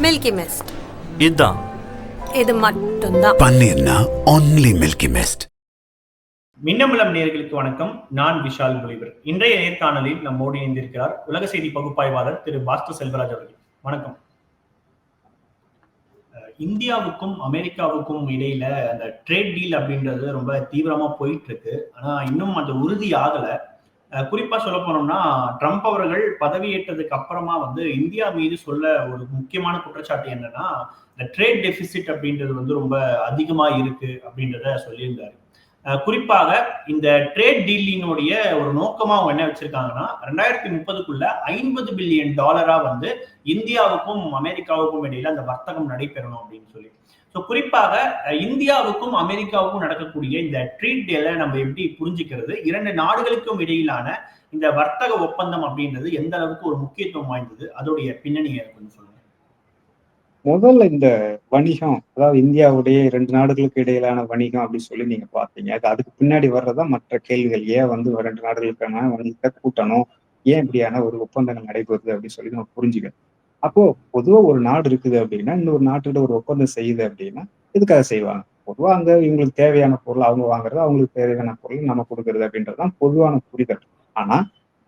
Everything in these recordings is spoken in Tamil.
Milky mist. இதுதான். இது மட்டும்தான் பன்னீர்னா ஒன்லி மில்கி மிஸ்ட். மின்னமலம் நேயர்களுக்கு வணக்கம். நான் விஷால் முனிவர். இன்றைய நேர்காணலில் நம்மோடு இணைந்திருக்கிறார் உலக செய்தி பகுப்பாய்வாளர் திரு பாஸ்கர் செல்வராஜ் அவர்கள். வணக்கம். இந்தியாவுக்கும் அமெரிக்காவுக்கும் இடையில அந்த ட்ரேட் டீல் அப்படின்றது ரொம்ப தீவிரமா போயிட்டு இருக்கு. ஆனா இன்னும் அந்த உறுதி ஆகல. குறிப்பா சொல்ல போனோம்னா, ட்ரம்ப் அவர்கள் பதவியேற்றதுக்கு அப்புறமா இந்தியா மீது சொல்ல ஒரு முக்கியமான குற்றச்சாட்டு என்னன்னா, இந்த ட்ரேட் டெபிசிட் அப்படின்றது ரொம்ப அதிகமா இருக்கு அப்படின்றத சொல்லியிருந்தாரு. குறிப்பாக இந்த ட்ரேட் டீலினுடைய ஒரு நோக்கமா அவங்க என்ன வச்சிருக்காங்கன்னா, 2030க்குள்ள $50 பில்லியன் இந்தியாவுக்கும் அமெரிக்காவுக்கும் இடையில அந்த வர்த்தகம் நடைபெறணும் அப்படின்னு சொல்லி. ஸோ குறிப்பாக இந்தியாவுக்கும் அமெரிக்காவுக்கும் நடக்கக்கூடிய இந்த ட்ரேட் டீலை நம்ம எப்படி புரிஞ்சுக்கிறது, இரண்டு நாடுகளுக்கும் இடையிலான இந்த வர்த்தக ஒப்பந்தம் அப்படின்றது எந்த அளவுக்கு ஒரு முக்கியத்துவம் வாய்ந்தது, அதோடைய பின்னணியை கொஞ்சம் சொல்லுங்க. முதல்ல இந்த வணிகம், அதாவது இந்தியாவுடைய 2 நாடுகளுக்கு இடையிலான வணிகம் அப்படின்னு சொல்லி நீங்க பாத்தீங்க. அதுக்கு பின்னாடி வர்றதா மற்ற கேள்விகள். ஏன் 2 நாடுகளுக்கான வணிகத்தை கூட்டணும், ஏன் இப்படியான ஒரு ஒப்பந்தங்கள் நடைபெறுது அப்படின்னு சொல்லி நம்ம புரிஞ்சுக்கணும். அப்போ பொதுவா ஒரு நாடு இருக்குது அப்படின்னா, இன்னொரு நாட்டுக்கிட்ட ஒரு ஒப்பந்தம் செய்யுது அப்படின்னா எதுக்காக செய்வாங்க? பொதுவா அங்க இவங்களுக்கு தேவையான பொருள் அவங்க வாங்குறது, அவங்களுக்கு தேவையான பொருள் நம்ம கொடுக்கறது அப்படின்றதுதான் பொதுவான புரிதல். ஆனா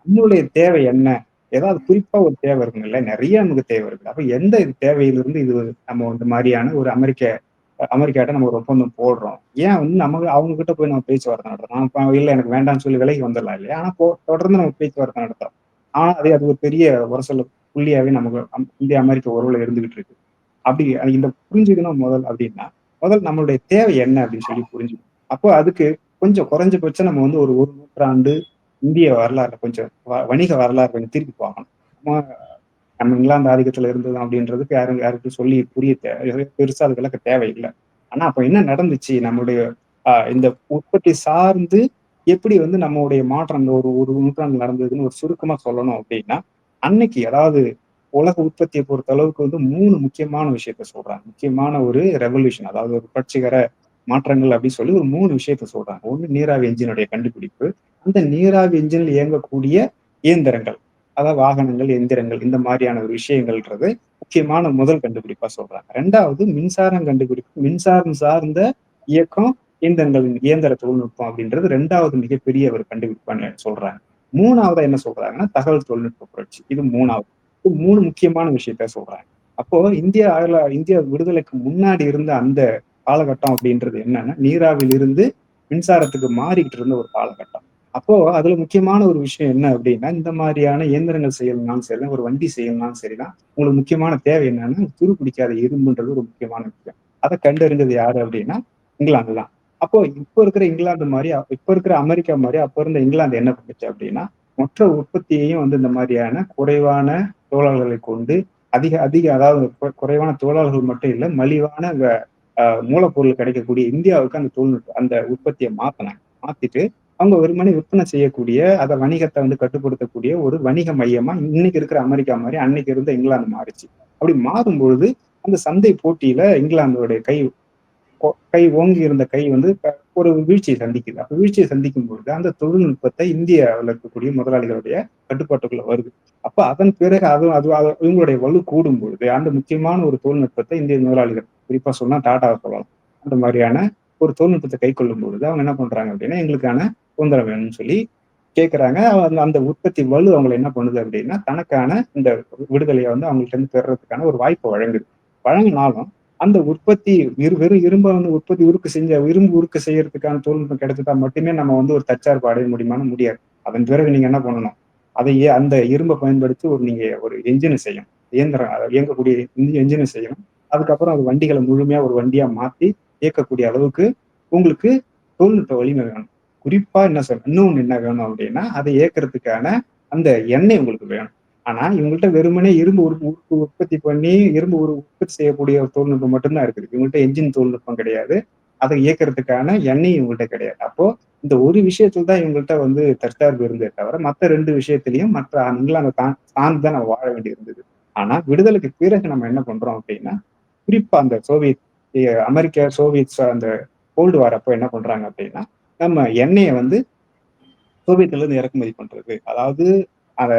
நம்மளுடைய தேவை என்ன? ஏதாவது குறிப்பா ஒரு தேவை இருக்குங்கல்ல, நிறைய நமக்கு தேவை இருக்கு. அப்ப எந்த தேவையிலிருந்து இது நம்ம இந்த மாதிரியான ஒரு அமெரிக்காட்ட நம்ம ஒரு ஒப்பந்தம் போடுறோம்? ஏன் நம்ம அவங்க கிட்ட போய் நம்ம பேச்சுவார்த்தை நடத்துறோம்? இல்ல எனக்கு வேண்டாம்னு சொல்லி விலகி வந்துடலாம் இல்லையா? ஆனா தொடர்ந்து நம்ம பேச்சுவார்த்தை நடத்துறோம். ஆனா அது ஒரு பெரிய உரசல் புள்ளியாவே நமக்கு இந்திய அமெரிக்க உறவுல இருந்துகிட்டு இருக்கு. அப்படி இந்த புரிஞ்சுக்கணும் அப்படின்னா, முதல் நம்மளுடைய தேவை என்ன அப்படின்னு சொல்லி புரிஞ்சுக்கணும். அப்போ அதுக்கு கொஞ்சம் குறைஞ்சபட்சம் நம்ம ஒரு நூற்றாண்டு இந்திய வரலாறு கொஞ்சம் வணிக வரலாறு கொஞ்சம் திருப்பி பார்க்கணும். நம்ம இங்கிலாந்து ஆதிக்கத்துல இருந்தது அப்படின்றதுக்கு யாருக்கும் சொல்லி புரிய பெருசா அது விளக்க தேவையில்லை. ஆனா அப்ப என்ன நடந்துச்சு நம்மளுடைய இந்த உற்பத்தி சார்ந்து எப்படி நம்மளுடைய மாற்றம் இந்த ஒரு நூற்றாண்டு நடந்ததுன்னு ஒரு சுருக்கமா சொல்லணும் அப்படின்னா, அன்னைக்கு அதாவது உலக உற்பத்தியை பொறுத்த அளவுக்கு 3 முக்கியமான விஷயத்த சொல்றாங்க. முக்கியமான ஒரு ரெவல்யூஷன், அதாவது ஒரு புரட்சிகர மாற்றங்கள் அப்படின்னு சொல்லி ஒரு 3 விஷயத்த சொல்றாங்க. ஒண்ணு நீராவி என்ஜினுடைய கண்டுபிடிப்பு. அந்த நீராவி என்ஜினில் இயங்கக்கூடிய இயந்திரங்கள், அதாவது வாகனங்கள், எந்திரங்கள், இந்த மாதிரியான ஒரு விஷயங்கள்ன்றது முக்கியமான முதல் கண்டுபிடிப்பா சொல்றாங்க. 2வது மின்சாரம் கண்டுபிடிப்பு, மின்சாரம் சார்ந்த இயக்கம், இயந்திர தொழில்நுட்பம் அப்படின்றது 2வது மிகப்பெரிய ஒரு கண்டுபிடிப்பான்னு சொல்றாங்க. 3வது என்ன சொல்றாங்கன்னா தகவல் தொழில்நுட்ப புரட்சி. இது 3வது. 3 முக்கியமான விஷயத்த சொல்றாங்க. அப்போ இந்தியா விடுதலைக்கு முன்னாடி இருந்த அந்த காலகட்டம் அப்படின்றது என்னன்னா, நீராவில இருந்து மின்சாரத்துக்கு மாறிக்கிட்டு இருந்த ஒரு காலகட்டம். அப்போ அதுல முக்கியமான ஒரு விஷயம் என்ன அப்படின்னா, இந்த மாதிரியான இயந்திரங்கள் செய்யணும்னாலும் சரி, ஒரு வண்டி செய்யணும்னாலும் சரிதான், உங்களுக்கு முக்கியமான தேவை என்னன்னா துரு பிடிக்காத இரும்புன்றது ஒரு முக்கியமான விஷயம். அதை கண்டறிஞ்சது யாரு அப்படின்னா இங்கிலாந்து தான். அப்போ இப்ப இருக்கிற அமெரிக்கா மாதிரி அப்ப இருந்த இங்கிலாந்து என்ன பண்ணுச்சு அப்படின்னா, மொத்த உற்பத்தியையும் இந்த மாதிரியான குறைவான தொழிலாளர்களை கொண்டு அதிக அதிக அதாவது குறைவான தொழிலாளர்கள் மட்டும் இல்ல, மலிவான மூலப்பொருள் கிடைக்கக்கூடிய இந்தியாவுக்கு அந்த தொழில்நுட்பம் அந்த உற்பத்தியை மாத்திட்டு அவங்க வெறுமனே விற்பனை செய்யக்கூடிய அதை வணிகத்தை கட்டுப்படுத்தக்கூடிய ஒரு வணிக மையமா இன்னைக்கு இருக்கிற அமெரிக்கா மாதிரி அன்னைக்கு இருந்த இங்கிலாந்து மாறிச்சு. அப்படி மாறும்பொழுது அந்த சந்தை போட்டியில இங்கிலாந்தோடைய கை ஓங்கி இருந்த கை ஒரு வீழ்ச்சியை சந்திக்குது. அப்ப வீழ்ச்சியை சந்திக்கும் பொழுது அந்த தொழில்நுட்பத்தை இந்தியாவில் இருக்கக்கூடிய முதலாளிகளுடைய கட்டுப்பாட்டுக்குள்ள வருது. அப்ப அதன் பிறகு இவங்களுடைய வலு கூடும் பொழுது அந்த முக்கியமான ஒரு தொழில்நுட்பத்தை இந்திய முதலாளிகள், குறிப்பா சொன்னா டாடாவை சொல்லலாம், அந்த மாதிரியான ஒரு தொழில்நுட்பத்தை கை கொள்ளும் பொழுது அவங்க என்ன பண்றாங்க அப்படின்னா, எங்களுக்கான சுதந்திரம் வேணும்னு சொல்லி கேட்கிறாங்க. அந்த உற்பத்தி வலு அவங்களை என்ன பண்ணுது அப்படின்னா, தனக்கான இந்த விடுதலையை அவங்கள்ட்ட இருந்து பெறுறதுக்கான ஒரு வாய்ப்பை வழங்கினாலும் அந்த உற்பத்தி வெறும் இரும்பை இரும்பு உருக்கு செய்யறதுக்கான தொழில்நுட்பம் கிடைச்சிட்டா மட்டுமே நம்ம ஒரு தற்சார்பு அடைய முடியுமான்னு முடியாது. அதன் பிறகு நீங்க என்ன பண்ணணும், அதையே அந்த இரும்பை பயன்படுத்தி நீங்க ஒரு என்ஜினை செய்யணும், இயந்திரம் இயங்கக்கூடிய என்ஜினை செய்யணும். அதுக்கப்புறம் அது வண்டிகளை முழுமையா ஒரு வண்டியா மாத்தி இயக்கக்கூடிய அளவுக்கு உங்களுக்கு தொழில்நுட்ப வலிமை வேணும். குறிப்பா இன்னொன்னு என்ன வேணும் அப்படின்னா, அதை இயக்கிறதுக்கான அந்த எண்ணெய் உங்களுக்கு வேணும். ஆனா இவங்கள்ட்ட வெறுமனே இரும்பு உற்பத்தி பண்ணி இரும்பு உற்பத்தி செய்யக்கூடிய ஒரு தொழில்நுட்பம் மட்டும்தான் இருக்குது. இவங்கள்ட்ட என்ஜின் தொழில்நுட்பம் கிடையாது, அதை இயக்கிறதுக்கான எண்ணெய் இவங்கள்ட்ட கிடையாது. அப்போ இந்த ஒரு விஷயத்துல தான் இவங்கள்ட்ட தற்சார்பு இருந்தே தவிர மற்ற 2 விஷயத்திலையும் மற்ற இங்கிலாந்து சார்ந்து தான் நம்ம வாழ வேண்டி இருந்தது. ஆனா விடுதலைக்கு பிறகு நம்ம என்ன பண்றோம் அப்படின்னா, குறிப்பா அந்த அமெரிக்கா சோவியத் அந்த கோல்டு வார் அப்போ என்ன பண்றாங்க அப்படின்னா, நம்ம எண்ணெயை சோவியத்துல இருந்து இறக்குமதி பண்றது, அதாவது அத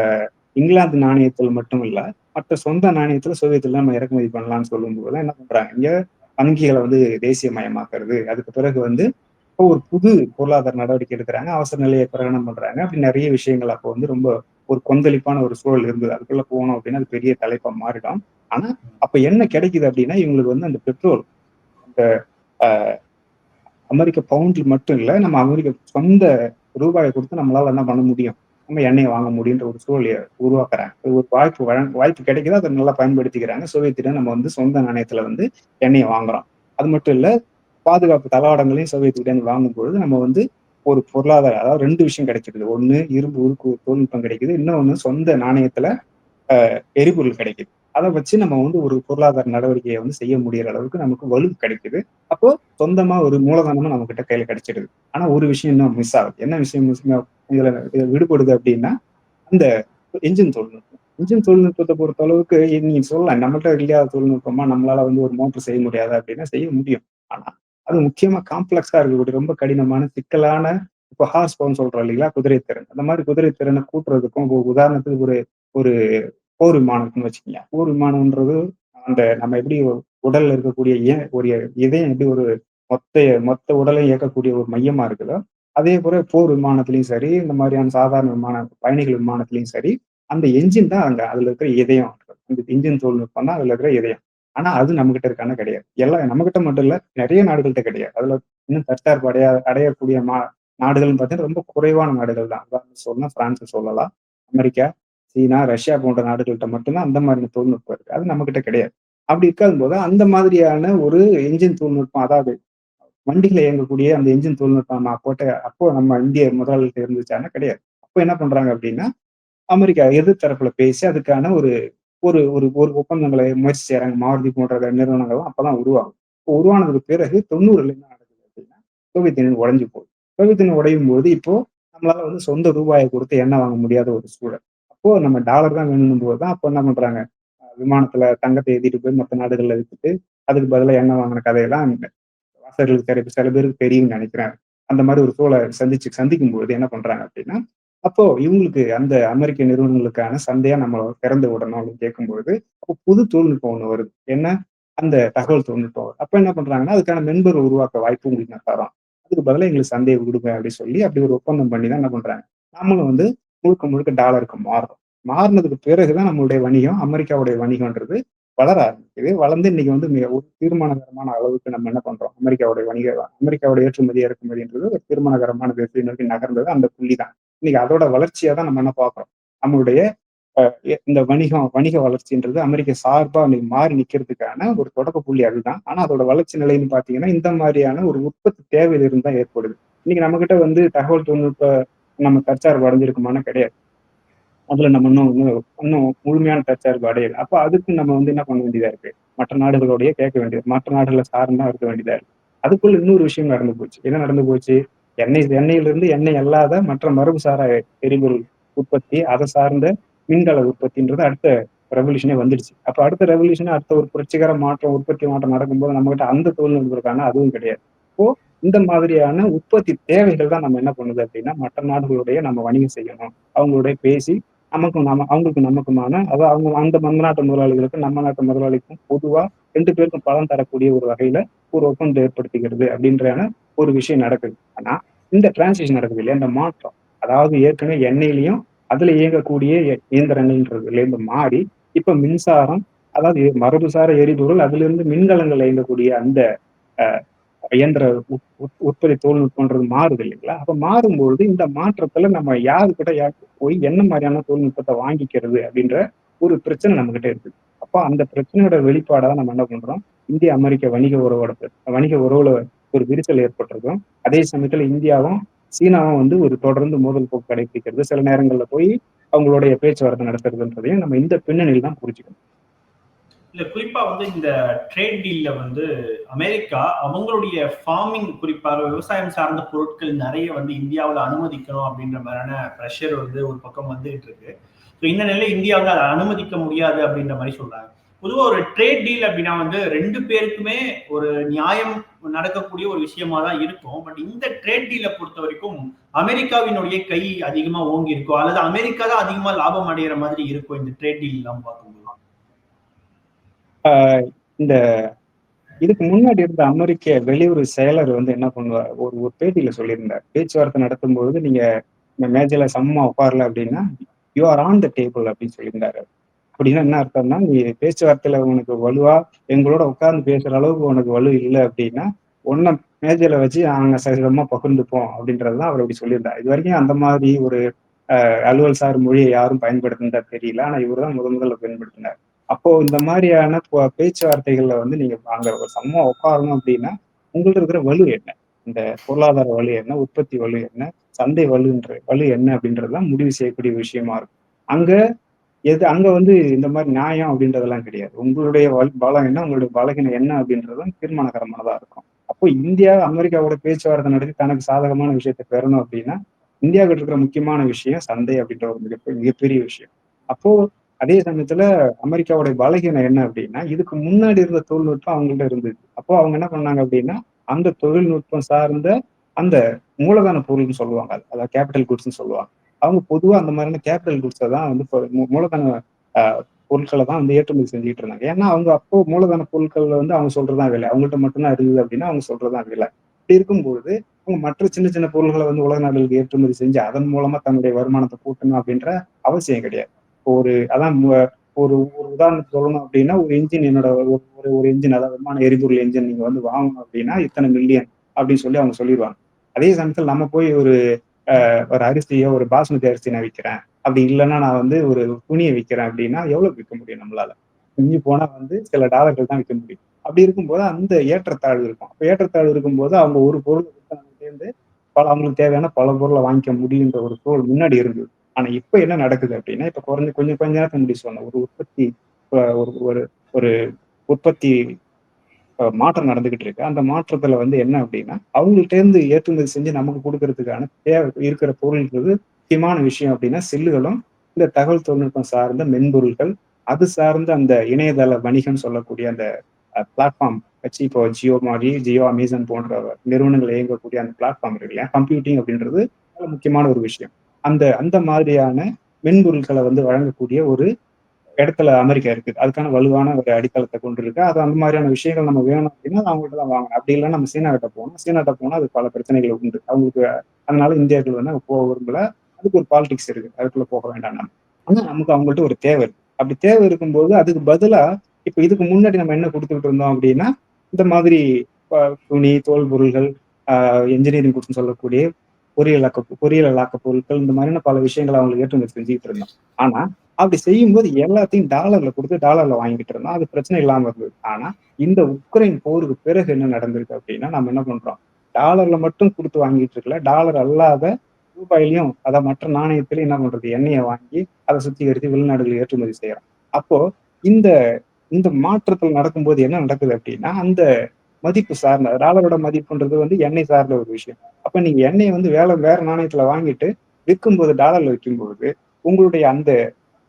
இங்கிலாந்து நாணயத்தில் மட்டும் இல்ல, மற்ற சொந்த நாணயத்துல சோவியத்துல நம்ம இறக்குமதி பண்ணலாம்னு சொல்லும்போது என்ன பண்றாங்க, இங்க வங்கிகளை வந்து தேசியமயமாக்குறது, அதுக்கு பிறகு வந்து இப்போ ஒரு புது பொருளாதார நடவடிக்கை எடுக்கிறாங்க, அவசர நிலையை பிரகடனம் பண்றாங்க. அப்படி நிறைய விஷயங்கள் அப்போ வந்து ரொம்ப ஒரு கொந்தளிப்பான ஒரு சூழல் இருந்தது. அதுக்குள்ள போனோம் அப்படின்னா அது பெரிய தலைப்பா மாறிடும். ஆனா அப்ப என்ன கிடைக்குது அப்படின்னா இவங்களுக்கு வந்து அந்த பெட்ரோல், அந்த அமெரிக்க பவுண்ட் மட்டும் இல்ல, நம்ம அமெரிக்க சொந்த ரூபாயை கொடுத்து நம்மளால என்ன பண்ண முடியும், நம்ம எண்ணெயை வாங்க முடியுன்ற ஒரு சூழலை உருவாக்குறாங்க. ஒரு வாய்ப்பு கிடைக்குது, அதை நல்லா பயன்படுத்திக்கிறாங்க. சோவியத்திடம் நம்ம வந்து சொந்த நாணயத்துல வந்து எண்ணெயை வாங்குறோம். அது மட்டும் இல்ல, பாதுகாப்பு தளவாடங்களையும் சோவியத்திடம் வாங்கும்பொழுது நம்ம வந்து ஒரு பொருளாதார, அதாவது ரெண்டு விஷயம் கிடைச்சிருது. ஒண்ணு இரும்பு உருக்கு தொழில்நுட்பம் கிடைக்குது, இன்னொன்னு சொந்த நாணயத்துல எரிபொருள் கிடைக்குது. அதை வச்சு நம்ம வந்து ஒரு பொருளாதார நடவடிக்கையை வந்து செய்ய முடியற அளவுக்கு நமக்கு வலு கிடைக்குது. அப்போ சொந்தமா ஒரு மூலதனமும் நம்ம கிட்ட கையில கிடைச்சிடுது. ஆனா ஒரு விஷயம் இன்னும் மிஸ் ஆகுது. என்ன விஷயம் இதுல விடுபடுது அப்படின்னா, அந்த என்ஜின் தொழில்நுட்பம். என்ஜின் தொழில்நுட்பத்தை பொறுத்த அளவுக்கு நீங்க சொல்லலாம், நம்மகிட்ட இல்லாத தொழில்நுட்பமா, நம்மளால வந்து ஒரு மோட்டர் செய்ய முடியாதா அப்படின்னா செய்ய முடியும். ஆனா அது முக்கியமா காம்ப்ளெக்ஸா இருக்கக்கூடிய ரொம்ப கடினமான சிக்கலான, இப்போ ஹார்ஸ் பவர்னு சொல்றோம் இல்லைங்களா, குதிரைத்திறன். அந்த மாதிரி குதிரைத்திறனை கூட்டுறதுக்கும் உதாரணத்துக்கு ஒரு ஒரு போர் விமானம்னு வச்சுக்கோங்க. போர் விமானம்ன்றது அந்த நம்ம எப்படி உடல்ல இருக்கக்கூடிய ஒரு இதயம் எப்படி ஒரு மொத்த மொத்த உடலை இயக்கக்கூடிய ஒரு மையமா இருக்குதோ, அதே போல போர் விமானத்திலயும் சரி, இந்த மாதிரியான சாதாரண பயணிகள் விமானத்திலயும் சரி, அந்த என்ஜின் தான் அங்க அதுல இருக்கிற இதயம். அந்த இன்ஜின் தொழில்நுட்பம் தான் அதுல இருக்கிற இதயம். ஆனா அது நம்ம கிட்ட இருக்கான கிடையாது. எல்லாம் நம்ம கிட்ட மட்டும் இல்ல, நிறைய நாடுகள்கிட்ட கிடையாது. அதுல இன்னும் தற்சார்பு அடையக்கூடிய நாடுகள்னு பார்த்தீங்கன்னா ரொம்ப குறைவான நாடுகள் தான். உதாரணத்துக்கு சொன்னா பிரான்ஸ் சொல்லலாம், அமெரிக்கா, சீனா, ரஷ்யா போன்ற நாடுகள்கிட்ட மட்டும்தான் அந்த மாதிரியான தொழில்நுட்பம் இருக்கு. அது நம்ம கிட்ட கிடையாது. அப்படி இருக்காதும்போது அந்த மாதிரியான ஒரு என்ஜின் தொழில்நுட்பம், அதாவது வண்டியில இயங்கக்கூடிய அந்த என்ஜின் தொழில்நுட்பம் அப்போ நம்ம இந்திய முதலாளிகிட்ட இருந்துச்சான்னா கிடையாது. அப்போ என்ன பண்றாங்க அப்படின்னா, அமெரிக்கா எதிர்த்தரப்புல பேசி அதுக்கான ஒரு ஒரு ஒரு ஒரு ஒப்பந்தங்களை முயற்சி செய்யறாங்க. மாருதி போன்ற நிறுவனங்களும் அப்பதான் உருவாகும். இப்போ உருவானதுக்கு பிறகு 90ல என்ன நடக்குது அப்படின்னா, சோவியத் யூனியன் உடைஞ்சு போகுது. சோவியத் யூனியன் உடையும் போது இப்போ நம்மளால வந்து சொந்த ரூபாயை கொடுத்து எண்ணெய் வாங்க முடியாத ஒரு சூழல். அப்போ நம்ம டாலர் தான் வேணும் போது தான் அப்போ என்ன பண்றாங்க, விமானத்துல தங்கத்தை ஏத்திட்டு போய் மற்ற நாடுகள்ல வித்துட்டு அதுக்கு பதிலா எண்ணெய் வாங்கின கதையெல்லாம் வாசகர்களுக்கு சில பேருக்கு தெரியும்னு நினைக்கிறேன். அந்த மாதிரி ஒரு சூழலை சந்திக்கும் பொழுது என்ன பண்றாங்க அப்படின்னா, அப்போ இவங்களுக்கு அந்த அமெரிக்க நிறுவனங்களுக்கான சந்தையா நம்ம திறந்து விடணும் அப்படின்னு கேட்கும்பொழுது, அப்போ புது தொழில்நுட்பம் ஒண்ணு வருது. என்ன? அந்த தகவல் தொழில்நுட்பம். அப்ப என்ன பண்றாங்கன்னா, அதுக்கான மென்பொருள் உருவாக்க வாய்ப்பு உங்களுக்கு நான் தரோம். அதுக்கு பதிலா எங்களுக்கு சந்தையை விடுங்க அப்படின்னு சொல்லி அப்படி ஒரு ஒப்பந்தம் பண்ணி தான் என்ன பண்றாங்க, நாமளும் வந்து முழுக்க முழுக்க டாலருக்கு மாறுறோம். மாறினதுக்கு பிறகுதான் நம்மளுடைய வணிகம், அமெரிக்காவுடைய வணிகம்ன்றது வளர ஆரம்பிக்குது. வளர்ந்து இன்னைக்கு வந்து ஒரு தீர்மானகரமான அளவுக்கு நம்ம என்ன பண்றோம், அமெரிக்காவுடைய ஏற்றுமதி இறக்குமதின்றது ஒரு தீர்மானகரமான திசையை நோக்கி நகர்ந்தது அந்த புள்ளி தான். இன்னைக்கு அதோட வளர்ச்சியா தான் நம்ம என்ன பார்க்கிறோம், நம்மளுடைய இந்த வணிக வளர்ச்சின்றது அமெரிக்க சார்பா இன்னைக்கு மாறி நிக்கிறதுக்கான ஒரு தொடக்க புள்ளி அதுதான். ஆனா அதோட வளர்ச்சி நிலைன்னு பாத்தீங்கன்னா இந்த மாதிரியான ஒரு உற்பத்தி தேவையிலிருந்து தான் ஏற்படுது. இன்னைக்கு நம்ம கிட்ட வந்து தகவல் தொழில்நுட்ப நம்ம தற்சார்பு அடைஞ்சிருக்குமானா கிடையாது. அதுல நம்ம இன்னும் முழுமையான தற்சார்பு அடையல. அப்ப அதுக்கு நம்ம வந்து என்ன பண்ண வேண்டியதா இருக்கு, மற்ற நாடுகளோடயே கேட்க வேண்டியது, மற்ற நாடுகளை சார்ந்தா இருக்க வேண்டியதா இருக்கு. அதுக்குள்ள இன்னொரு விஷயம் நடந்து போச்சு. என்ன நடந்து போச்சு, எண்ணெயிலிருந்து எண்ணெய் அல்லாத மற்ற மரபுசாரா எரிபொருள் உற்பத்தி, அதை சார்ந்த மின்கல உற்பத்தின்றது அடுத்த ரெவல்யூஷனே வந்துடுச்சு. அப்ப அடுத்த ரெவல்யூஷன், அடுத்த ஒரு புரட்சிகர மாற்றம், உற்பத்தி மாற்றம் நடக்கும்போது நம்ம கிட்ட அந்த தொழில்நுட்பம் இருக்கான அதுவும் கிடையாது. இப்போ இந்த மாதிரியான உற்பத்தி தேவைகள் தான் நம்ம என்ன பண்ணுது அப்படின்னா, மற்ற நாடுகளுடைய நம்ம வணிகம் செய்யணும், அவங்களுடைய பேசி அவங்களுக்கு நமக்குமான, அதாவது அவங்க அந்த நாட்டு முதலாளிகளுக்கும் நம்ம நாட்டு முதலாளிக்கும் பொதுவா 2 பேருக்கும் பலன் தரக்கூடிய ஒரு வகையில ஒரு ஒப்பந்தம் ஏற்படுத்திக்கிறது அப்படின்றான ஒரு விஷயம் நடக்குது. ஆனா இந்த டிரான்சிஷன் நடக்குது இல்லையா, இந்த மாற்றம், அதாவது ஏற்கனவே எண்ணெயிலையும் அதுல இயங்கக்கூடிய இயந்திரங்கள்ன்றதுல இருந்து மாறி இப்ப மின்சாரம், அதாவது மரபுசார எரிபொருள், அதுல இருந்து மின்கலங்கள் இயங்கக்கூடிய அந்த இயந்திர உற்பத்தி தொழில்நுட்பம்ன்றது மாறுது இல்லைங்களா. அப்ப மாறும்பொழுது இந்த மாற்றத்துல நம்ம யாருக்கு போய் என்ன மாதிரியான தொழில்நுட்பத்தை வாங்கிக்கிறது அப்படின்ற ஒரு பிரச்சனை நம்ம கிட்ட இருக்கு. அப்போ அந்த பிரச்சனையோட வெளிப்பாடா நம்ம என்ன பண்றோம், இந்திய அமெரிக்க வணிக உறவுல ஒரு விரிசல் ஏற்பட்டிருக்கும். அதே சமயத்துல இந்தியாவும் சீனாவும் வந்து ஒரு தொடர்ந்து மோதல் போக்கு கடைபிடிக்கிறது, சில நேரங்கள்ல போய் அவங்களுடைய பேச்சுவார்த்தை நடத்துறதுன்றதையும் நம்ம இந்த பின்னணியில் தான் புரிஞ்சுக்கணும். இல்ல, குறிப்பா வந்து இந்த ட்ரேட் டீல்ல வந்து அமெரிக்கா அவங்களுடைய ஃபார்மிங், குறிப்பாக விவசாயம் சார்ந்த பொருட்கள் நிறைய வந்து இந்தியாவில் அனுமதிக்கணும் அப்படின்ற மாதிரியான ப்ரெஷர் வந்து ஒரு பக்கம் வந்துகிட்டு இருக்கு. ஸோ இந்த நிலையில இந்தியா வந்து அதை அனுமதிக்க முடியாது அப்படின்ற மாதிரி சொல்றாங்க. பொதுவா ஒரு ட்ரேட் டீல் அப்படின்னா வந்து 2 பேருக்குமே ஒரு நியாயம் நடக்கக்கூடிய ஒரு விஷயமா தான் இருக்கும். பட் இந்த ட்ரேட் டீல பொறுத்த வரைக்கும் அமெரிக்காவினுடைய கை அதிகமா ஓங்கி இருக்கோ அல்லது அமெரிக்கா தான் அதிகமா லாபம் அடைகிற மாதிரி இருக்கும் இந்த ட்ரேட் டீல் எல்லாம் பார்க்கும்போது. ஆஹ் இந்த இதுக்கு முன்னாடி இருந்த அமெரிக்க வெளியுறவு செயலர் வந்து என்ன பண்ணுவார், ஒரு ஒரு பேட்டியில சொல்லியிருந்தார். பேச்சுவார்த்தை நடத்தும் பொழுது நீங்க இந்த மேஜையில சமமா உட்காரல அப்படின்னா you are on the table அப்படின்னு சொல்லியிருந்தாரு. அப்படின்னா என்ன அர்த்தம்னா, நீ பேச்சுவார்த்தையில உனக்கு வலுவா எங்களோட உட்கார்ந்து பேசுற அளவுக்கு உனக்கு வலு இல்லை அப்படின்னா ஒன்ன மேஜையில வச்சு நாங்க சரிசமமா பகிர்ந்துப்போம் அப்படின்றதுதான் அவர் அப்படி சொல்லியிருந்தார். இது வரைக்கும் அந்த மாதிரி ஒரு அலுவல் சார் மொழியை யாரும் பயன்படுத்தினதா தெரியல. ஆனா இவர் தான் முதல்ல பயன்படுத்தினார். அப்போ இந்த மாதிரியான பேச்சுவார்த்தைகள்ல வந்து நீங்க அங்க ஒரு சமமா உட்காரணும் அப்படின்னா உங்கள்ட்ட இருக்கிற வலு என்ன, இந்த பொருளாதார வலு என்ன, உற்பத்தி வலு என்ன, சந்தை வலு என்ன அப்படின்றதுதான் முடிவு செய்யக்கூடிய விஷயமா இருக்கும். அங்க அங்க வந்து இந்த மாதிரி நியாயம் அப்படின்றதெல்லாம் கிடையாது. உங்களுடைய பலம் என்ன, உங்களுடைய பலகீனம் என்ன அப்படின்றதும் தீர்மானகரமானதா இருக்கும். அப்போ இந்தியா அமெரிக்காவோட பேச்சுவார்த்தை நடத்தி தனக்கு சாதகமான விஷயத்தை பெறணும் அப்படின்னா இந்தியாவுக்கு இருக்கிற முக்கியமான விஷயம் சந்தை அப்படின்ற ஒரு மிகப்பெரிய விஷயம். அப்போ அதே சமயத்துல அமெரிக்காவுடைய பலகீனம் என்ன அப்படின்னா இதுக்கு முன்னாடி இருந்த தொழில்நுட்பம் அவங்கள்ட்ட இருந்தது. அப்போ அவங்க என்ன பண்ணாங்க அப்படின்னா அந்த தொழில்நுட்பம் சார்ந்த அந்த மூலதன பொருள்னு சொல்லுவாங்க, அதாவது கேபிட்டல் குட்ஸ்ன்னு சொல்லுவாங்க. அவங்க பொதுவா அந்த மாதிரியான கேபிட்டல் குட்ஸை தான் வந்து மூலதன ஆஹ் பொருட்களை தான் வந்து ஏற்றுமதி செஞ்சுட்டு இருந்தாங்க. ஏன்னா அவங்க அப்போ மூலதன பொருட்கள்ல வந்து அவங்க சொல்றதுதான் விலை, அவங்கள்ட்ட மட்டும்தான் இருக்குது அப்படின்னா அவங்க சொல்றதுதான் விலை. இப்படி இருக்கும்போது அவங்க மற்ற சின்ன சின்ன பொருள்களை வந்து உலக நாடுகளுக்கு ஏற்றுமதி செஞ்சு அதன் மூலமா தன்னுடைய வருமானத்தை கூட்டணும் அப்படின்ற அவசியம் கிடையாது. ஒரு அதான் ஒரு ஒரு உதாரணத்துக்கு சொல்லணும் அப்படின்னா ஒரு இன்ஜின் என்னோட ஒரு இன்ஜின், அதாவது விமான எரிபொருள் இன்ஜின் நீங்க வந்து வாங்கணும் அப்படின்னா இத்தனை மில்லியன் அப்படின்னு சொல்லி அவங்க சொல்லிடுவாங்க. அதே சமயத்தில் நம்ம போய் ஒரு அரிசியோ ஒரு பாஸ்மதி அரிசி நான் விற்கிறேன், அப்படி இல்லைன்னா நான் வந்து ஒரு துணியை விற்கிறேன் அப்படின்னா எவ்வளவு விற்க முடியும் நம்மளால? மிஞ்சி போனா வந்து சில டாலர்கள் தான் விற்க முடியும். அப்படி இருக்கும்போது அந்த ஏற்றத்தாழ்வு இருக்கும். அப்ப ஏற்றத்தாழ்வு இருக்கும்போது அவங்க ஒரு பொருள் சேர்ந்து அவங்களுக்கு தேவையான பல பொருளை வாங்கிக்க முடியுன்ற ஒரு சூழல் முன்னாடி இருந்தது. ஆனா இப்ப என்ன நடக்குது அப்படின்னா இப்ப கொஞ்ச நேரத்துக்கு முன்னாடி சொன்ன ஒரு உற்பத்தி ஒரு ஒரு ஒரு உற்பத்தி மாற்றம் நடந்துகிட்டு இருக்கு. அந்த மாற்றத்துல வந்து என்ன அப்படின்னா அவங்கள்ட்ட இருந்து ஏற்றுமதி செஞ்சு நமக்கு கொடுக்கறதுக்கான தேவை இருக்கிற பொருள்ன்றது முக்கியமான விஷயம் அப்படின்னா செல்லுகளும் இந்த தகவல் தொழில்நுட்பம் சார்ந்த மென்பொருள்கள், அது சார்ந்த அந்த இணையதள வணிகம் சொல்லக்கூடிய அந்த பிளாட்ஃபார்ம் வச்சு இப்போ ஜியோ அமேசான் போன்ற நிறுவனங்கள் இயங்கக்கூடிய அந்த பிளாட்ஃபார்ம் இருக்கு இல்லையா, கம்ப்யூட்டிங் அப்படின்றது முக்கியமான ஒரு விஷயம். அந்த அந்த மாதிரியான மென்பொருட்களை வந்து வழங்கக்கூடிய ஒரு இடத்துல அமெரிக்கா இருக்குது. அதுக்கான வலுவான ஒரு அடித்தளத்தை கொண்டு இருக்கு. அது அந்த மாதிரியான விஷயங்கள் நம்ம வேணும் அப்படின்னா அவங்கள்ட்ட தான் வாங்கணும். அப்படி இல்லைன்னா நம்ம சீனாட்ட போனா அது பல பிரச்சனைகள் உண்டு அவங்களுக்கு. அதனால இந்தியர்கள் வந்து அங்க போக விரும்பல. அதுக்கு ஒரு பாலிடிக்ஸ் இருக்கு, அதுக்குள்ள போக வேண்டாம் நம்ம. ஆனா நமக்கு அவங்கள்ட்ட ஒரு தேவை இருக்கு. அப்படி தேவை இருக்கும்போது அதுக்கு பதிலா இப்ப இதுக்கு முன்னாடி நம்ம என்ன கொடுத்துக்கிட்டு இருந்தோம் அப்படின்னா இந்த மாதிரி துணி, தோல் பொருள்கள், என்ஜினியரிங் குட்ஸ்ன்னு சொல்லக்கூடிய பொறியியலாக்க பொருட்கள், இந்த மாதிரியான பல விஷயங்களை அவங்களுக்கு ஏற்றுமதி செஞ்சுக்கிட்டு இருந்தோம். ஆனா அப்படி செய்யும்போது எல்லாத்தையும் டாலர்ல கொடுத்து டாலர்ல வாங்கிட்டு இருந்தோம். அது பிரச்சனை இல்லாம இருந்தது. ஆனா இந்த உக்ரைன் போருக்கு பிறகு என்ன நடந்திருக்கு அப்படின்னா நம்ம என்ன பண்றோம், டாலர்ல மட்டும் கொடுத்து வாங்கிட்டு இருக்கல, டாலர் அல்லாத ரூபாயிலையும் அதாவது மற்ற நாணயத்திலையும் என்ன பண்றது, எண்ணெயை வாங்கி அதை சுத்திகரித்து வெளிநாடுகள் ஏற்றுமதி செய்யறோம். அப்போ இந்த இந்த மாற்றத்தில் நடக்கும்போது என்ன நடக்குது அப்படின்னா அந்த மதிப்பு சார்ந்த டாலரோட மதிப்புன்றது வந்து எண்ணெய் சார்ந்த ஒரு விஷயம். அப்ப நீங்க எண்ணெயை வந்து வேற நாணயத்துல வாங்கிட்டு விற்கும்போது டாலர்ல விற்கும்போது உங்களுடைய அந்த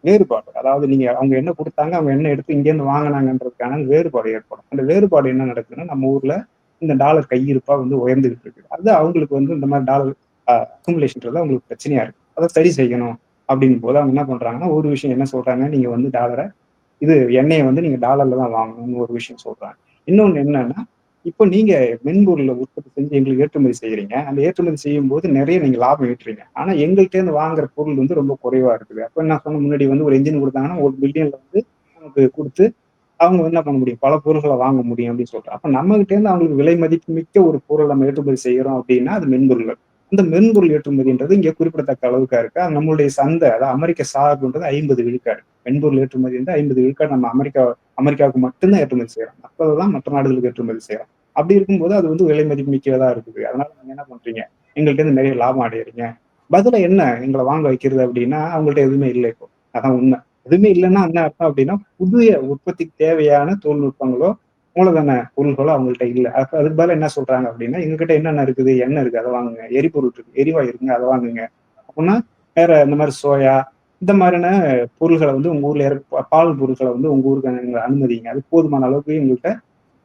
வேறுபாடு, அதாவது நீங்க அவங்க என்ன கொடுத்தாங்க, அவங்க என்ன எடுத்து இங்கேருந்து வாங்கினாங்கன்றதுக்கான வேறுபாடு ஏற்படும். அந்த வேறுபாடு என்ன நடக்குதுன்னா நம்ம ஊர்ல இந்த டாலர் கையிருப்பா வந்து உயர்ந்துகிட்டு இருக்கு. அது அவங்களுக்கு வந்து இந்த மாதிரி டாலர் அக்குமுலேஷன்றது அவங்களுக்கு பிரச்சனையா இருக்கு. அதை சரி செய்யணும் அப்படிங்கும் போது அவங்க என்ன பண்றாங்கன்னா ஒரு விஷயம் என்ன சொல்றாங்க, நீங்க வந்து எண்ணெயை வந்து நீங்க டாலர்ல தான் வாங்கணும்னு ஒரு விஷயம் சொல்றாங்க. இன்னொன்னு என்னன்னா இப்போ நீங்க மென்பொருளை உற்பத்தி செஞ்சு எங்களுக்கு ஏற்றுமதி செய்யறீங்க. அந்த ஏற்றுமதி செய்யும் போது நிறைய நீங்க லாபம் ஈட்டுறீங்க. ஆனா எங்கள்கிட்ட இருந்து வாங்குற பொருள் வந்து ரொம்ப குறைவா இருக்குது. அப்ப என்ன சொன்ன முன்னாடி வந்து ஒரு என்ஜின் கொடுத்தாங்கன்னா ஒரு பில்லியன்ல வந்து நமக்கு கொடுத்து அவங்க என்ன பண்ண முடியும், பல பொருட்களை வாங்க முடியும் அப்படின்னு சொல்றாங்க. அப்ப நம்ம கிட்ட இருந்து அவங்களுக்கு விலை மதிப்பு மிக்க ஒரு பொருள் நம்ம ஏற்றுமதி செய்யறோம் அப்படின்னா அது மென்பொருள்கள். அந்த மென்பொருள் ஏற்றுமதின்றது இங்க குறிப்பிடத்தக்க அளவுக்கா இருக்கு. அது நம்மளுடைய சந்தை, அதாவது அமெரிக்க சார்புன்றது 50 விழுக்காடு. மென்பொருள் ஏற்றுமதி வந்து 50 விழுக்காடு நம்ம அமெரிக்காவுக்கு மட்டும்தான் ஏற்றுமதி செய்யறோம். மற்றதான் மற்ற நாடுகளுக்கு ஏற்றுமதி செய்யறோம். அப்படி இருக்கும்போது அது வந்து விலை மதிப்பு மிக்கதா இருக்குது. அதனால நீங்க என்ன பண்றீங்க, எங்கள்ட்ட இருந்து நிறைய லாபம் அடையிறீங்க. பதில என்ன எங்களை வாங்க வைக்கிறது அப்படின்னா அவங்கள்ட்ட எதுவுமே இல்லை. இப்போ அதான் உண்மை. எதுவுமே இல்லைன்னா என்ன அர்த்தம் அப்படின்னா புதிய உற்பத்திக்கு தேவையான தொழில்நுட்பங்களோ மூலதன பொருள்களோ அவங்கள்ட்ட இல்லை. அதுக்கு பதிலாக என்ன சொல்றாங்க அப்படின்னா எங்ககிட்ட என்னென்ன இருக்குது, எண்ணெய் இருக்கு அதை வாங்குங்க, எரிபொருள் இருக்கு, எரிவாயு இருக்குங்க அதை வாங்குங்க. அப்படின்னா வேற இந்த மாதிரி சோயா, இந்த மாதிரியான பொருள்களை வந்து உங்க ஊர்ல பால் பொருட்களை வந்து உங்க ஊருக்கு நீங்க அனுமதிங்க, அது போதுமான அளவுக்கு எங்கள்கிட்ட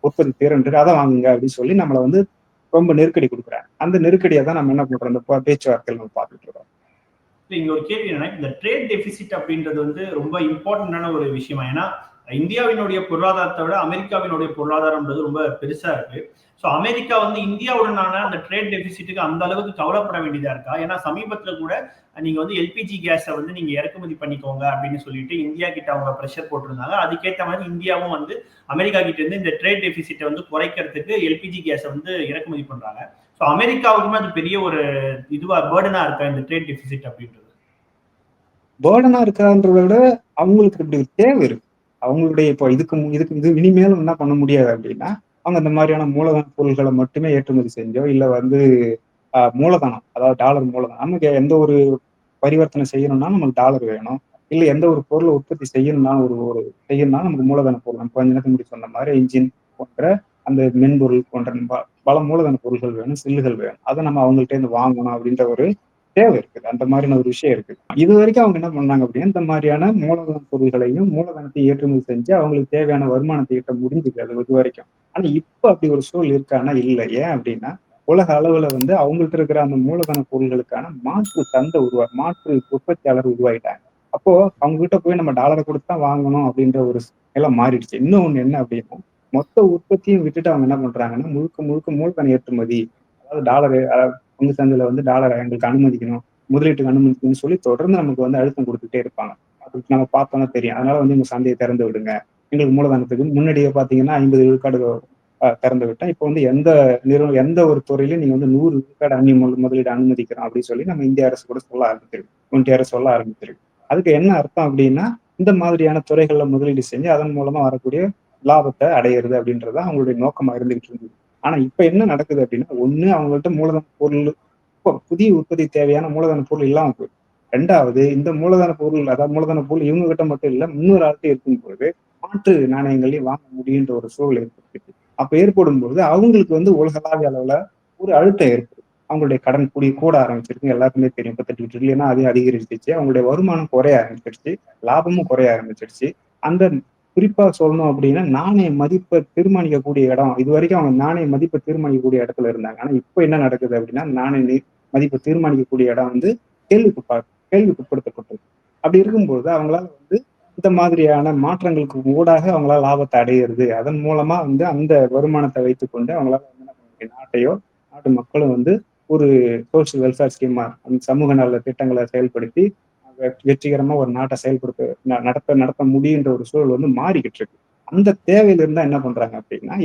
உற்பத்தி திறன் இருக்கு, அதை வாங்குங்க அப்படின்னு சொல்லி நம்மளை வந்து ரொம்ப நெருக்கடி கொடுக்குறாங்க. அந்த நெருக்கடியை தான் நம்ம என்ன பண்றோம், இந்த பேச்சுவார்த்தைகள் நம்ம பார்த்துட்டு இருக்கோம். இங்க ஒரு கேள்வி என்னன்னா, இந்த ட்ரேட் டெபிசிட் அப்படின்றது வந்து ரொம்ப இம்பார்ட்டன்டான ஒரு விஷயமா. ஏன்னா இந்தியாவினுடைய பொருளாதாரத்தை விட அமெரிக்காவினுடைய பொருளாதாரம்ன்றது ரொம்ப பெருசா இருக்கு. ஸோ அமெரிக்கா வந்து இந்தியாவுடனான அந்த ட்ரேட் டெபிசிட்டுக்கு அந்த அளவுக்கு கவலைப்பட வேண்டியதா இருக்கா? ஏன்னா சமீபத்துல கூட நீங்க வந்து எல்பிஜி கேஸை வந்து நீங்க இறக்குமதி பண்ணிக்கோங்க அப்படின்னு சொல்லிட்டு இந்தியா கிட்ட அவங்க ப்ரெஷர் போட்டிருந்தாங்க. அதுக்கேற்ற மாதிரி இந்தியாவும் வந்து அமெரிக்கா கிட்ட இருந்து இந்த ட்ரேட் டெபிசிட்டை வந்து குறைக்கிறதுக்கு எல்பிஜி கேஸை வந்து இறக்குமதி பண்றாங்க. ஸோ அமெரிக்காவுக்குமே அது பெரிய ஒரு இதுவா பேர்டனா இருக்கா இந்த ட்ரேட் டெபிசிட் அப்படின்றது? பேர்டனா இருக்கான்றத விட அவங்களுக்கு இப்படி ஒரு தேவை இருக்கு. அவங்களுடைய இப்போ இதுக்கு இது இனிமேலும் என்ன பண்ண முடியாது அப்படின்னா, அவங்க இந்த மாதிரியான மூலதன பொருட்களை மட்டுமே ஏற்றுமதி செஞ்சோ, இல்ல வந்து மூலதனம், அதாவது டாலர் மூலதனம், நமக்கு எந்த ஒரு பரிவர்த்தனை செய்யணும்னா நமக்கு டாலர் வேணும். இல்ல எந்த ஒரு பொருளை உற்பத்தி செய்யணும்னா ஒரு செய்யணும்னா நமக்கு மூலதன பொருள், நம்ம கொஞ்ச நேரத்துக்கு முன்னாடி சொன்ன மாதிரி இன்ஜின் போன்ற அந்த மென்பொருள் போன்ற பல மூலதன பொருட்கள் வேணும், சில்லுகள் வேணும். அதை நம்ம அவங்கள்ட்ட இருந்து வாங்கணும் அப்படின்ற ஒரு தேவை இருக்குது. அந்த மாதிரியான ஒரு விஷயம் இருக்கு. இது வரைக்கும் அவங்க என்ன பண்ணாங்க அப்படின்னா, இந்த மாதிரியான மூலதன பொருட்களையும் மூலதனத்தை ஏற்றுமதி செஞ்சு அவங்களுக்கு தேவையான வருமானத்தை ஈட்ட முடிஞ்சுது அது இது வரைக்கும். ஆனா இப்ப அப்படி ஒரு சூழல் இருக்கான்னா இல்லை. ஏன் அப்படின்னா உலக அளவுல வந்து அவங்கள்ட்ட இருக்கிற அந்த மூலதன பொருள்களுக்கான மாற்று உற்பத்தியாளர் உருவாயிட்டாங்க. அப்போ அவங்க கிட்ட போய் நம்ம டாலரை கொடுத்து தான் வாங்கணும் அப்படின்ற ஒரு நிலை மாறிடுச்சு. இன்னொன்னு என்ன அப்படின்னா, மொத்த உற்பத்தியும் விட்டுட்டு அவங்க என்ன பண்றாங்கன்னா, முழுக்க முழுக்க மூலதன ஏற்றுமதி, அதாவது டாலரு பங்கு சந்தையில வந்து டாலரை எங்களுக்கு அனுமதிக்கணும், முதலீட்டுக்கு அனுமதிக்கணும்னு சொல்லி தொடர்ந்து நமக்கு வந்து அழுத்தம் கொடுத்துட்டே இருப்பாங்க. அதுக்கு நம்ம பார்த்தோம்னா தெரியும். அதனால வந்து எங்க சந்தையை திறந்து விடுங்க, எங்களுக்கு மூலதனத்துக்கு முன்னாடியே பாத்தீங்கன்னா 50 விழுக்காடு திறந்து விட்டேன். இப்போ வந்து எந்த ஒரு துறையிலும் நீங்க வந்து 100 விழுக்காடு முதலீடு அனுமதிக்கிறோம் அப்படின்னு சொல்லி நம்ம இந்திய அரசு கூட சொல்ல ஆரம்பிச்சிருக்கு, ஒன்றிய அரசு சொல்ல ஆரம்பிச்சிருக்கு. அதுக்கு என்ன அர்த்தம் அப்படின்னா, இந்த மாதிரியான துறைகள்ல முதலீடு செஞ்சு அதன் மூலமா வரக்கூடிய லாபத்தை அடையிறது அப்படின்றது அவங்களுடைய நோக்கமா இருந்துகிட்டு இருந்தது. ஆனா இப்ப என்ன நடக்குது அப்படின்னா, ஒண்ணு அவங்கள்ட்ட மூலதன பொருள், புதிய உற்பத்தி தேவையான மூலதன பொருள் இல்லாம போயிடும். ரெண்டாவது, இந்த மூலதன பொருள், அதாவது மூலதன பொருள் இவங்க கிட்ட மட்டும் இல்ல, இன்னொரு ஆள்கிட்ட இருக்கும் பொழுது மாற்று நாணயங்களையும் வாங்க முடியுன்ற ஒரு சூழல் ஏற்படுத்திருக்கு. அப்ப ஏற்படும் போது அவங்களுக்கு வந்து உலகளாவிய அளவுல ஒரு அழுத்தம் ஏற்படும். அவங்களுடைய கடன் கூட ஆரம்பிச்சிருக்கு. எல்லாருக்குமே தெரியும். 38 ட்ரில்லியனா அது அதிகரிச்சிருச்சு. அவங்களுடைய வருமானம் குறைய ஆரம்பிச்சிருச்சு. லாபமும் குறைய ஆரம்பிச்சிருச்சு. அந்த குறிப்பா சொல்லணும் அப்படின்னா, நாணய மதிப்பை தீர்மானிக்கக்கூடிய இடம், இது வரைக்கும் அவங்க நாணய மதிப்பை தீர்மானிக்கக்கூடிய இடத்துல இருந்தாங்க. ஆனா இப்ப என்ன நடக்குது அப்படின்னா, நாணய மதிப்பை தீர்மானிக்கக்கூடிய இடம் வந்து கேள்விக்குட்படுத்தப்பட்டிருக்கு. அப்படி இருக்கும்போது அவங்களால வந்து இந்த மாதிரியான மாற்றங்களுக்கு ஊடாக அவங்களால லாபத்தை அடையிறது, அதன் மூலமா வந்து அந்த வருமானத்தை வைத்துக்கொண்டு அவங்களால வந்து என்ன பண்ண முடியும், நாட்டையோ நாட்டு மக்களும் வந்து ஒரு சோசியல் வெல்ஃபேர் ஸ்கீமா, அந்த சமூக நல திட்டங்களை செயல்படுத்தி வெற்றிகரமா ஒரு நாட்டை நடத்த முடியுன்ற ஒரு சூழல் வந்து மாறிக்கிட்டு இருக்கு. அந்த தேவையில இருந்தா என்ன பண்றாங்க அப்படின்னா,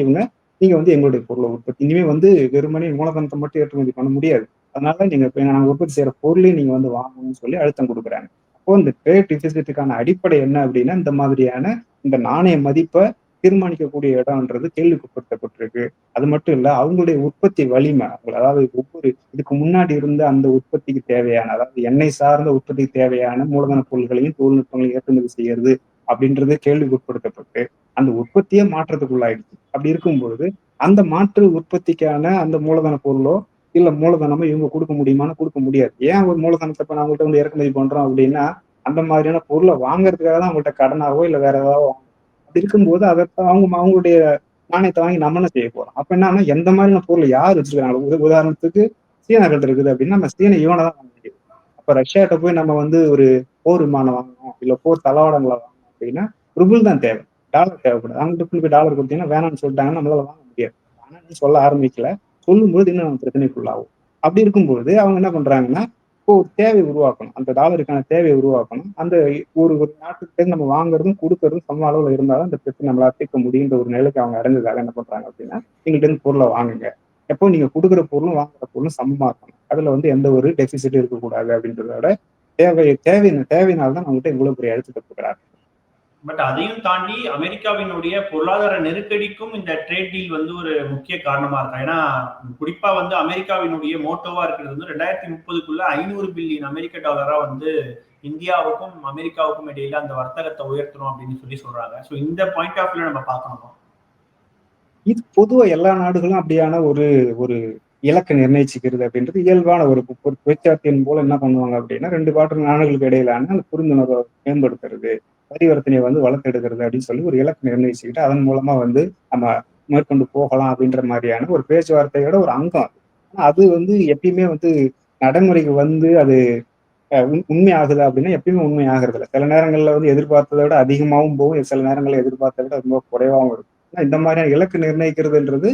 நீங்க வந்து எங்களுடைய பொருளை உற்பத்தி இனிமே வந்து வெறுமனே மூலதனத்தை மட்டும் ஏற்றுமதி பண்ண முடியாது, அதனால நீங்க நாங்க உற்பத்தி செய்யற பொருளையும் நீங்க வந்து வாங்கணும்னு சொல்லி அழுத்தம் கொடுக்குறாங்க. அப்போ இந்த ட்ரேட் டிபிசிட்டுக்கான அடிப்படை என்ன அப்படின்னா, இந்த மாதிரியான இந்த நாணய மதிப்பை தீர்மானிக்கக்கூடிய இடம்ன்றது கேள்விக்குட்படுத்தப்பட்டிருக்கு. அது மட்டும் இல்ல, அவங்களுடைய உற்பத்தி வலிமை, அதாவது ஒவ்வொரு இதுக்கு முன்னாடி இருந்த அந்த உற்பத்திக்கு தேவையான, அதாவது எண்ணெய் சார்ந்த உற்பத்திக்கு தேவையான மூலதன பொருட்களையும் தொழில்நுட்பங்களையும் ஏற்றுமதி செய்யறது அப்படின்றது கேள்விக்குட்படுத்தப்பட்டு அந்த உற்பத்தியே மாற்றத்துக்குள்ளாயிடுச்சு. அப்படி இருக்கும்பொழுது அந்த மாற்று உற்பத்திக்கான அந்த மூலதன பொருளோ இல்ல மூலதனமோ இவங்க கொடுக்க முடியுமான்னு கொடுக்க முடியாது. ஏன் ஒரு மூலதனத்தை இப்ப நான் அவங்கள்ட்ட வந்து இறக்குமதி பண்றோம் அப்படின்னா, அந்த மாதிரியான பொருளை வாங்குறதுக்காக தான் அவங்கள்ட்ட கடனாவோ இல்ல வேற ஏதாவது அப்படி இருக்கும்போது அதை அவங்களுடைய நாணயத்தை வாங்கி நம்ம என்ன செய்ய போறோம். அப்ப என்னன்னா, எந்த மாதிரியான பொருள் யார் வச்சிருக்காங்க, உதாரணத்துக்கு சீனாக்கிட்ட இருக்குது அப்படின்னா நம்ம சீன யுவானை தான் வாங்க முடியும். அப்ப ரஷ்யாட்ட போய் நம்ம வந்து ஒரு போர் விமானம் வாங்கணும் இல்ல போர் தளவாடங்களை வாங்கணும் அப்படின்னா ருபிள் தான் தேவை, டாலர் தேவைப்படாது. அவங்ககிட்ட போய் டாலர் கொடுத்தீங்கன்னா வேணாம்னு சொல்லிட்டாங்கன்னா நம்மளால வாங்க முடியாது. வேணாம்னு சொல்ல ஆரம்பிக்கல, சொல்லும்போது இன்னும் நம்ம பிரச்சனைக்குள்ளாகும். அப்படி இருக்கும்போது அவங்க என்ன பண்றாங்கன்னா, இப்போ ஒரு தேவை உருவாக்கணும், அந்த டாலருக்கான தேவையை உருவாக்கணும். அந்த ஒரு ஒரு நாட்டுக்கு நம்ம வாங்குறதும் கொடுக்கறதும் சம அளவுல இருந்தாலும் அந்த பிரச்சனை நம்மளால தீர்க்க முடியுன்ற ஒரு நிலைக்கு அவங்க அடைஞ்சதாக என்ன பண்றாங்க அப்படின்னா, எங்கள்கிட்ட இருந்து பொருளை வாங்குங்க, எப்போ நீங்க கொடுக்குற பொருளும் வாங்குற பொருளும் சமமா இருக்கணும், அதுல வந்து எந்த ஒரு டெபிசிட் இருக்கக்கூடாது அப்படின்றதோட தேவையினால்தான் அவங்ககிட்ட இவ்வளவு பெரிய அழுத்தத்தை கொடுக்குறாங்க. பட் அதையும் தாண்டி அமெரிக்காவினுடைய பொருளாதார நெருக்கடிக்கும் இந்த ட்ரேட் டீல் வந்து ஒரு முக்கிய காரணமா இருக்கா. ஏன்னா குறிப்பா வந்து அமெரிக்காவினுடைய மோட்டோவா இருக்கிறது வந்து 2030க்குள்ள 500 பில்லியன் அமெரிக்க டாலரா வந்து இந்தியாவுக்கும் அமெரிக்காவுக்கும் இடையில அந்த வர்த்தகத்தை உயர்த்தணும் அப்படின்னு சொல்லி சொல்றாங்க. ஸோ இந்த பாயிண்ட் ஆஃப் வியூல நம்ம பார்க்கணுமா? இது பொதுவா எல்லா நாடுகளும் அப்படியான ஒரு ஒரு இலக்கை நிர்ணயிச்சுக்கிறது அப்படின்றது இயல்பான ஒரு பேச்சுவார்த்தையின் போல என்ன பண்ணுவாங்க அப்படின்னா 2 நாடுகளுக்கு இடையிலான அந்த புரிந்துணர்வை மேம்படுத்துறது, பரிவர்த்தனையை வந்து வளர்த்தெடுக்கிறது அப்படின்னு சொல்லி ஒரு இலக்கு நிர்ணயிச்சுக்கிட்டு அதன் மூலமா வந்து நம்ம மேற்கொண்டு போகலாம் அப்படின்ற மாதிரியான ஒரு பேச்சுவார்த்தையோட ஒரு அங்கம் அது. ஆனா அது வந்து எப்பயுமே வந்து நடைமுறைக்கு வந்து அது உண்மை ஆகுது அப்படின்னா எப்பயுமே உண்மை ஆகுறது இல்லை. சில நேரங்கள்ல வந்து எதிர்பார்த்ததை விட அதிகமாகவும் போகும், சில நேரங்கள்ல எதிர்பார்த்ததை விட ரொம்ப குறைவாகவும் இருக்கும். ஆனா இந்த மாதிரியான இலக்கு நிர்ணயிக்கிறதுன்றது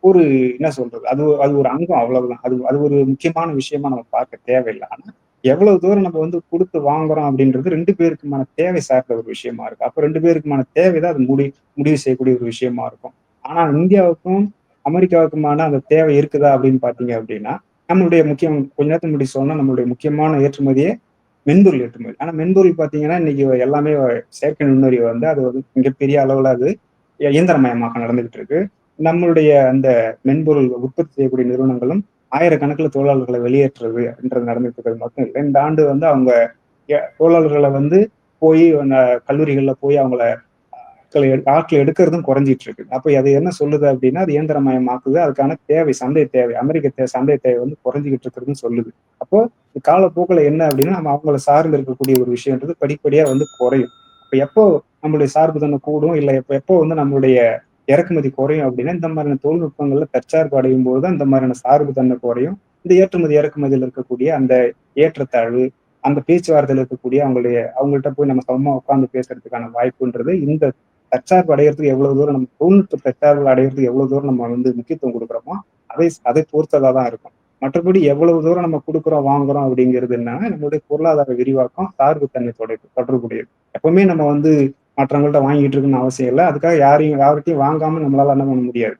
ஒரு என்ன சொல்றது, அது அது ஒரு அங்கம், அவ்வளவுதான். அது அது ஒரு முக்கியமான விஷயமா நம்ம பார்க்க தேவையில்லை. ஆனா எவ்வளவு தூரம் நம்ம வந்து கொடுத்து வாங்குறோம் அப்படின்றது 2 பேருக்குமான தேவை சார்ந்த ஒரு விஷயமா இருக்கு. அப்ப 2 பேருக்குமான தேவைதான் அது முடிவு செய்யக்கூடிய ஒரு விஷயமா இருக்கும். ஆனா இந்தியாவுக்கும் அமெரிக்காவுக்குமான அந்த தேவை இருக்குதா அப்படின்னு பாத்தீங்க அப்படின்னா, நம்மளுடைய கொஞ்ச நேரத்துக்கு முன்னாடி சொன்னா நம்மளுடைய முக்கியமான ஏற்றுமதியே மென்பொருள் ஏற்றுமதி. ஆனா மென்பொருள் பாத்தீங்கன்னா இன்னைக்கு எல்லாமே செயற்கை நுண்ணறிவு வந்து அது வந்து மிகப்பெரிய அளவுல அது இயந்திரமயமாக நடந்துகிட்டு இருக்கு. நம்மளுடைய அந்த மென்பொருள் உற்பத்தி செய்யக்கூடிய நிறுவனங்களும் ஆயிரக்கணக்கில் தொழிலாளர்களை வெளியேற்றுறது என்றது நடந்துட்டு இருக்கிறது மட்டும் இல்லை. இந்த ஆண்டு வந்து அவங்க தொழிலாளர்களை வந்து போய் கல்லூரிகள்ல போய் அவங்கள ஆட்கள் எடுக்கிறதும் குறைஞ்சிட்டு இருக்கு. அப்ப அது என்ன சொல்லுது அப்படின்னா அது இயந்திரமயமாக்குது. அதுக்கான தேவை, சந்தை தேவை, அமெரிக்க சந்தை தேவை வந்து குறைஞ்சிக்கிட்டு இருக்கிறதுன்னு சொல்லுது. அப்போ காலப்போக்கில் என்ன அப்படின்னா நம்ம அவங்கள சார்ந்து இருக்கக்கூடிய ஒரு விஷயம்ன்றது படிப்படியா வந்து குறையும். அப்ப எப்போ நம்மளுடைய சார்புத்தன்மை கூடும், இல்லை எப்போ வந்து நம்மளுடைய இறக்குமதி குறையும் அப்படின்னா இந்த மாதிரியான தொழில்நுட்பங்கள்ல தற்சார்பு அடையும் போதுதான் இந்த மாதிரியான சார்பு தன்மை குறையும். இந்த ஏற்றுமதி இறக்குமதியில் இருக்கக்கூடிய அந்த ஏற்றத்தாழ்வு, அந்த பேச்சுவார்த்தையில் இருக்கக்கூடிய அவங்கள்ட்ட போய் நம்ம சமமா உட்கார்ந்து பேசுறதுக்கான வாய்ப்புன்றது இந்த தற்சார்பு அடையிறதுக்கு எவ்வளவு தூரம் நம்ம தொழில்நுட்ப தற்சார்பு அடையிறதுக்கு எவ்வளவு தூரம் நம்ம வந்து முக்கியத்துவம் கொடுக்குறோமோ அதை பொறுத்ததா தான் இருக்கும். மற்றபடி எவ்வளவு தூரம் நம்ம கொடுக்குறோம் வாங்குறோம் அப்படிங்கிறது என்னன்னா நம்மளுடைய பொருளாதார விரிவாக்கம் சார்புத்தன்மை தொடர்புடையது. எப்பவுமே நம்ம வந்து மற்றவங்கள்ட்ட வாங்கிட்டு இருக்குன்னு அவசியம் இல்லை. அதுக்காக யார்கிட்டையும் வாங்காம நம்மளால என்ன பண்ண முடியாது,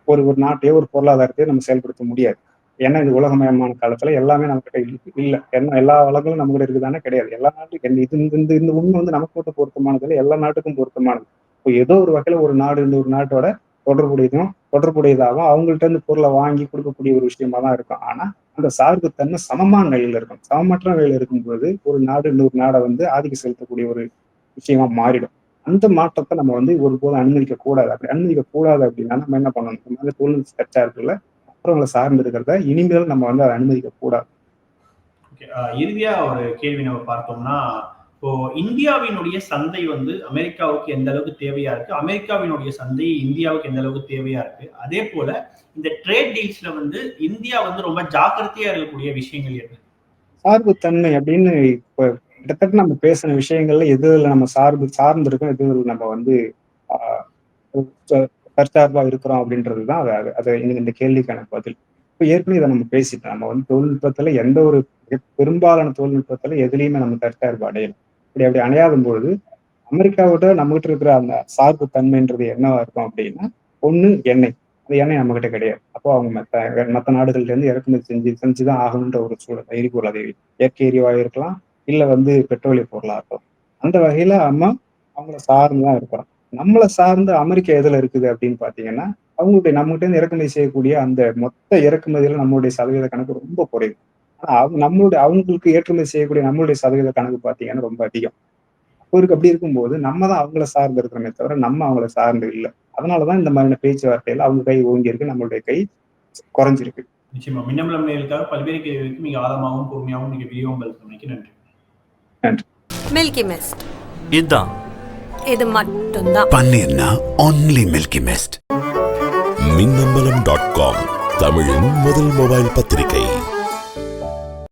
ஒரு ஒரு நாட்டையோ ஒரு பொருளாதாரத்தையோ நம்ம செயல்படுத்த முடியாது. ஏன்னா இது உலகமயமான காலத்துல எல்லாமே நம்ம கிட்ட இல்ல. ஏன்னா எல்லா வளங்களும் நம்ம கிட்ட இருக்குதானே கிடையாது. எல்லா நாட்டுக்கும் இது இந்த இந்த உண்மை வந்து நமக்கு மட்டும் பொருத்தமானது இல்லை, எல்லா நாட்டுக்கும் பொருத்தமானது. இப்போ ஏதோ ஒரு வகையில ஒரு நாடு இந்த ஒரு நாட்டோட தொடர்புடையதாகவும் அவங்கள்ட்ட இருந்து பொருளை வாங்கி கொடுக்கக்கூடிய ஒரு விஷயமா தான் இருக்கும். ஆனா அந்த சார்புத்தன்மை சமமான நிலையில இருக்கும். சமமற்ற நிலையில இருக்கும்போது ஒரு நாடு இன்னொரு நாடை வந்து ஆதிக்கம் செலுத்தக்கூடிய ஒரு விஷயமா மாறிடும். அந்த மாற்றத்தை நம்ம வந்து ஒருபோதும் அனுமதிக்க கூடாது. அப்படி அனுமதிக்க கூடாது அப்படின்னா நம்ம என்ன பண்ணணும், இந்த மாதிரி தொழில்நுட்ப தற்சார்புல மற்றவங்களை சார்ந்து இருக்கிறத இனிமேல் நம்ம வந்து அதை அனுமதிக்க கூடாது. இறுதியா ஒரு கேள்வி நம்ம பார்த்தோம்னா, இப்போ இந்தியாவினுடைய சந்தை வந்து அமெரிக்காவுக்கு எந்த அளவுக்கு தேவையா இருக்கு, அமெரிக்காவினுடைய சந்தை இந்தியாவுக்கு எந்த அளவுக்கு தேவையா இருக்கு, அதே போல இந்த ட்ரேட் டீல்ஸ்ல வந்து இந்தியா வந்து ரொம்ப ஜாக்கிரதையா இருக்கக்கூடிய விஷயங்கள் என்ன? சார்புத்தன்மை அப்படின்னு இப்ப கிட்டத்தட்ட நம்ம பேசின விஷயங்கள்ல எதுல நம்ம சார்ந்து இருக்கோம், எதுல நம்ம வந்து தற்சார்பா இருக்கிறோம் அப்படின்றதுதான் அது இந்த கேள்விக்கான பதில். இப்ப ஏற்கனவே இதை நம்ம பேசிட்டோம். நம்ம வந்து தொழில்நுட்பத்துல எந்த ஒரு பெரும்பாலான தொழில்நுட்பத்துல எதுலையுமே நம்ம தற்சார்பு அடையலாம். அப்படி அடையாதும் பொழுது அமெரிக்காவோட நம்ம கிட்ட இருக்கிற அந்த சார்பு தன்மைன்றது என்னவா இருக்கும் அப்படின்னா, ஒண்ணு எண்ணெய். அந்த எண்ணெய் நம்ம கிட்ட கிடையாது. அப்போ அவங்க மற்ற நாடுகள்ல இருந்து இறக்குமதி செஞ்சுதான் ஆகணுன்ற ஒரு சூழல் எரிபொருள். அது இயற்கை எரிவாயு இருக்கலாம், இல்ல வந்து பெட்ரோலிய பொருளா இருக்கலாம். அந்த வகையில அவங்கள சார்ந்துதான் இருக்கிறோம். நம்மளை சார்ந்த அமெரிக்கா எதுல இருக்குது அப்படின்னு பாத்தீங்கன்னா, நம்மகிட்ட இருந்து இறக்குமதி செய்யக்கூடிய அந்த மொத்த இறக்குமதியில நம்மளுடைய சதவீத கணக்கு ரொம்ப குறைவு. ஆனா அவங்களுக்கு ஏற்றுமதி செய்யக்கூடிய நம்மளுடைய சதவீத கணக்கு பாத்தீங்கன்னா ரொம்ப அதிகம். அப்படி இருக்கும்போது நம்ம தான் அவங்கள சார்ந்து இருக்கிறோமே தவிர நம்ம அவங்கள சார்ந்து இல்லை. அதனாலதான் இந்த மாதிரியான பேச்சுவார்த்தையில அவங்க கை ஓங்கி இருக்கு, நம்மளுடைய கை குறைஞ்சிருக்கு. நிச்சயமா மின்னம்பலம் நேயர்களுக்காக பல்வேறு கேள்விகளுக்கு மிக ஆழமாகவும் பொறுமையாகவும் நீங்க விரிவாக சொன்னீங்க. நன்றி. நன்றி. மில்கி மிஸ்ட் இதுதான், இது மட்டும்தான். பன்னீர்னா only மில்கி மிஸ்ட். மின்னம்பலம்.com தமிழின் முதல் மொபைல் பத்திரிகை.